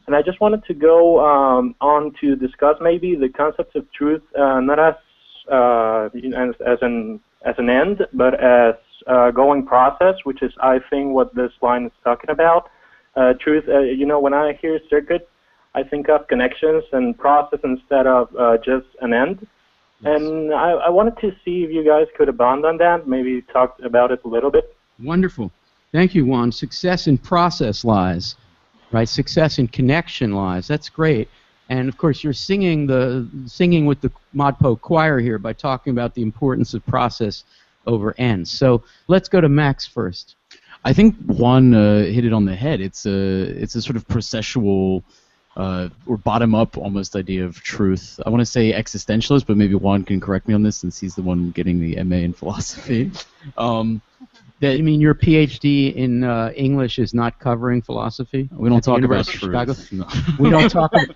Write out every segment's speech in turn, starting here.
And I just wanted to go on to discuss maybe the concept of truth, not as as an end, but as a going process, which is, I think, what this line is talking about. Truth, when I hear circuit, I think of connections and process instead of just an end. Yes. And I wanted to see if you guys could bond on that, maybe talk about it a little bit. Wonderful. Thank you, Juan. Success in process lies, right? Success in connection lies. That's great. And, of course, you're singing with the Modpo choir here by talking about the importance of process over ends. So let's go to Max first. I think Juan hit it on the head. It's a sort of processual or bottom-up almost idea of truth. I want to say existentialist, but maybe Juan can correct me on this since he's the one getting the MA in philosophy. I mean, your PhD in English is not covering philosophy? We don't talk about truth. No. We don't talk about...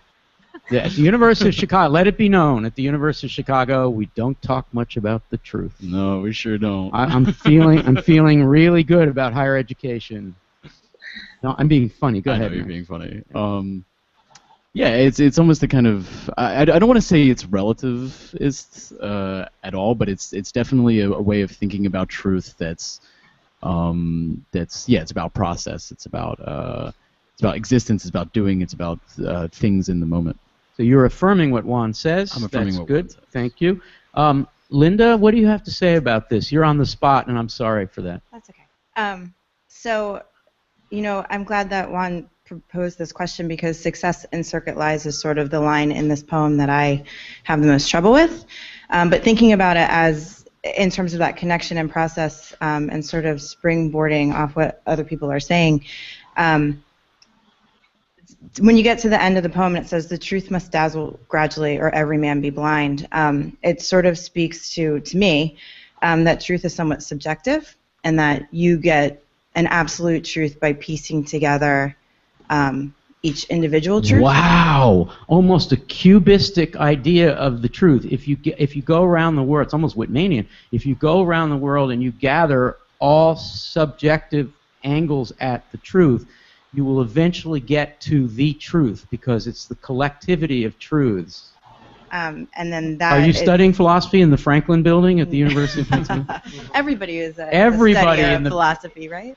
At the University of Chicago, let it be known, at the University of Chicago, we don't talk much about the truth. No, we sure don't. I'm feeling really good about higher education. No, I'm being funny. Go ahead. I know you're being funny. Yeah, it's almost the kind of I don't want to say it's relativist at all, but it's definitely a way of thinking about truth that's it's about process. It's about existence. It's about doing. It's about things in the moment. So you're affirming what Juan says. I'm affirming That's what good. Juan says. Thank you. Linda, what do you have to say about this? You're on the spot, and I'm sorry for that. That's okay. So, I'm glad that Juan proposed this question because success in circuit lies is sort of the line in this poem that I have the most trouble with. But thinking about it as in terms of that connection and process and sort of springboarding off what other people are saying, when you get to the end of the poem and it says, the truth must dazzle gradually or every man be blind, it sort of speaks to me that truth is somewhat subjective and that you get an absolute truth by piecing together each individual truth. Wow! Almost a cubistic idea of the truth. If you go around the world, it's almost Whitmanian. If you go around the world and you gather all subjective angles at the truth, you will eventually get to the truth because it's the collectivity of truths. And then that. Are you studying philosophy in the Franklin Building at the University of Pennsylvania? Everybody is a Everybody studier in of philosophy, right?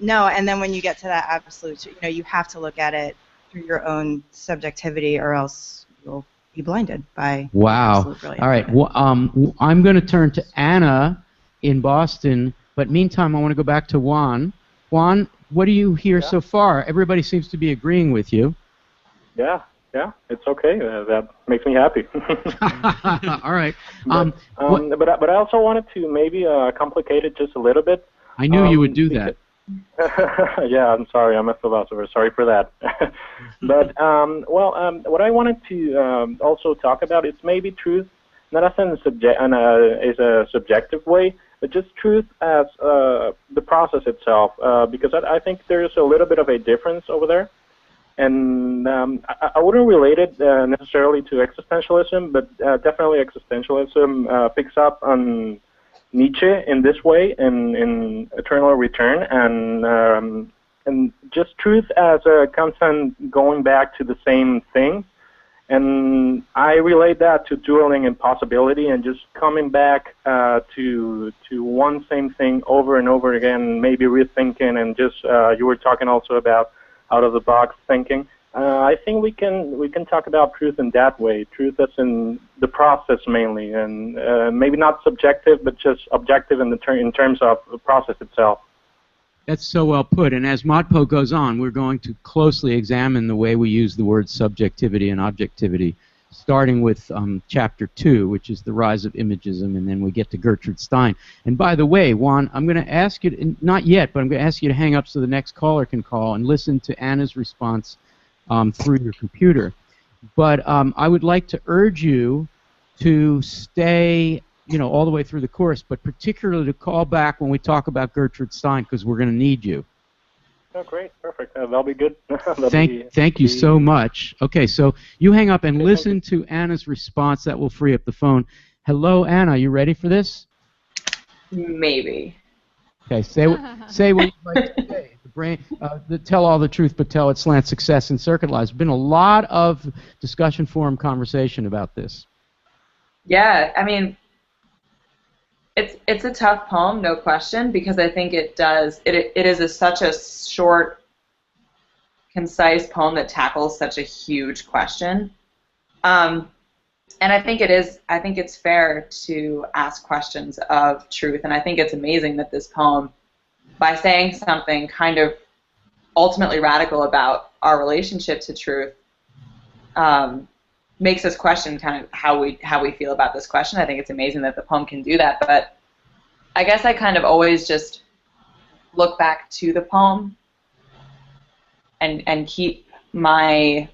No, and then when you get to that absolute, you have to look at it through your own subjectivity, or else you'll be blinded by. Wow. All right. Well, I'm going to turn to Anna in Boston, but meantime, I want to go back to Juan. Juan, what do you hear so far? Everybody seems to be agreeing with you. Yeah, it's okay. That makes me happy. All right. But I also wanted to maybe complicate it just a little bit. I knew you would do that. Yeah, I'm sorry. I'm a philosopher. Sorry for that. But what I wanted to also talk about is maybe truth, not as a subjective way, but just truth as the process itself, because I think there's a little bit of a difference over there. And I wouldn't relate it necessarily to existentialism, but definitely existentialism picks up on Nietzsche in this way, in Eternal Return, and just truth as a constant going back to the same thing. And I relate that to dueling and possibility, and just coming back to one same thing over and over again, maybe rethinking, and just you were talking also about out-of-the-box thinking. I think we can talk about truth in that way. Truth that's in the process mainly, and maybe not subjective, but just objective in terms of the process itself. That's so well put. And as Modpo goes on, we're going to closely examine the way we use the words subjectivity and objectivity, starting with Chapter 2, which is the rise of imagism, and then we get to Gertrude Stein. And by the way, Juan, I'm going to ask you, not yet, but I'm going to ask you to hang up so the next caller can call and listen to Anna's response through your computer. But I would like to urge you to stay all the way through the course, but particularly to call back when we talk about Gertrude Stein, because we're going to need you. Oh, great. Perfect. That'll be good. Thank you so much. Okay, so you hang up and listen to Anna's response. That will free up the phone. Hello, Anna. You ready for this? Maybe. Okay, say what you'd like to say. The brain, tell all the truth, but tell it. Slant, Success in Circuit Lies. There's been a lot of discussion forum conversation about this. Yeah, I mean, it's a tough poem, no question, because I think it is such a short, concise poem that tackles such a huge question. And I think it's fair to ask questions of truth, and I think it's amazing that this poem, by saying something kind of ultimately radical about our relationship to truth, makes us question kind of how we feel about this question. I think it's amazing that the poem can do that, but I guess I kind of always just look back to the poem and keep my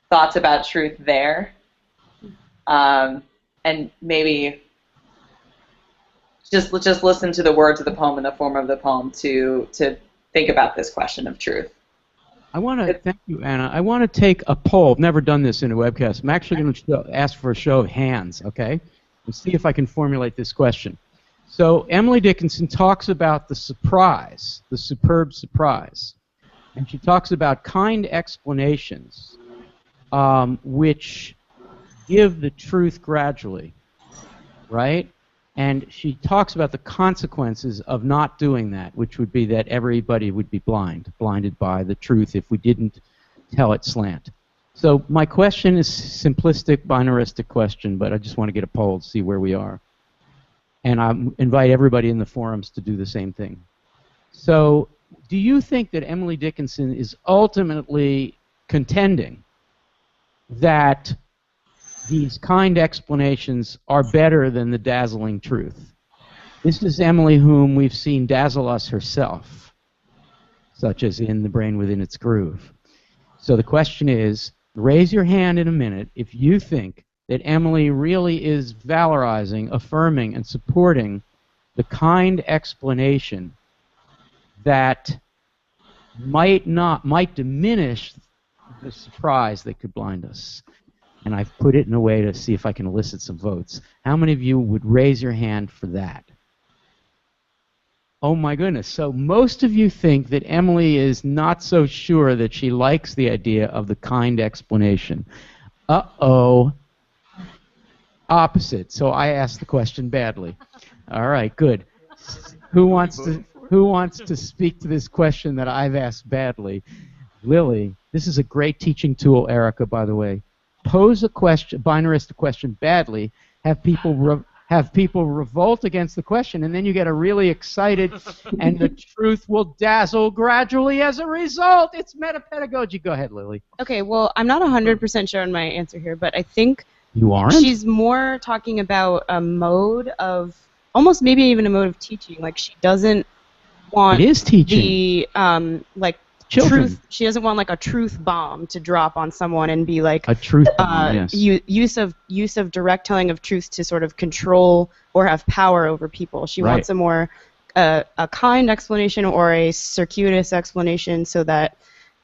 thoughts about truth there. And maybe just listen to the words of the poem and the form of the poem to think about this question of truth. I want to thank you, Anna. I want to take a poll. I've never done this in a webcast. I'm actually going to ask for a show of hands, okay? And see if I can formulate this question. So Emily Dickinson talks about the surprise, the superb surprise, and she talks about kind explanations, which give the truth gradually, right? And she talks about the consequences of not doing that, which would be that everybody would be blinded by the truth if we didn't tell it slant. So my question is simplistic, binaristic question, but I just want to get a poll to see where we are. And I invite everybody in the forums to do the same thing. So do you think that Emily Dickinson is ultimately contending that these kind explanations are better than the dazzling truth? This is Emily whom we've seen dazzle us herself, such as in The Brain Within Its Groove. So the question is, raise your hand in a minute if you think that Emily really is valorizing, affirming, and supporting the kind explanation that might diminish the surprise that could blind us. And I've put it in a way to see if I can elicit some votes. How many of you would raise your hand for that? Oh my goodness. So most of you think that Emily is not so sure that she likes the idea of the kind explanation. Uh-oh. Opposite. So I asked the question badly. All right, good. Who wants to speak to this question that I've asked badly? Lily, this is a great teaching tool, Erica, by the way. Pose a question, binaristic question badly, have people revolt against the question, and then you get a really excited, and the truth will dazzle gradually as a result. It's meta-pedagogy. Go ahead, Lily. Okay, well, I'm not 100% sure on my answer here, but I think you aren't? She's more talking about a mode of, almost maybe even a mode of teaching. Like, she doesn't want it is teaching. The, like, children. Truth. She doesn't want like a truth bomb to drop on someone and be like a truth bomb. Yes. Use of direct telling of truth to sort of control or have power over people. She wants a more a kind explanation or a circuitous explanation so that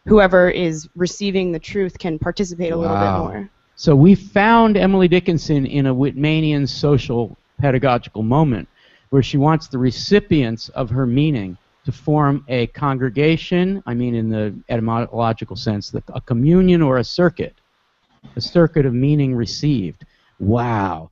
whoever is receiving the truth can participate a little bit more. So we found Emily Dickinson in a Whitmanian social pedagogical moment where she wants the recipients of her meaning to form a congregation, I mean in the etymological sense, a communion or a circuit of meaning received. Wow.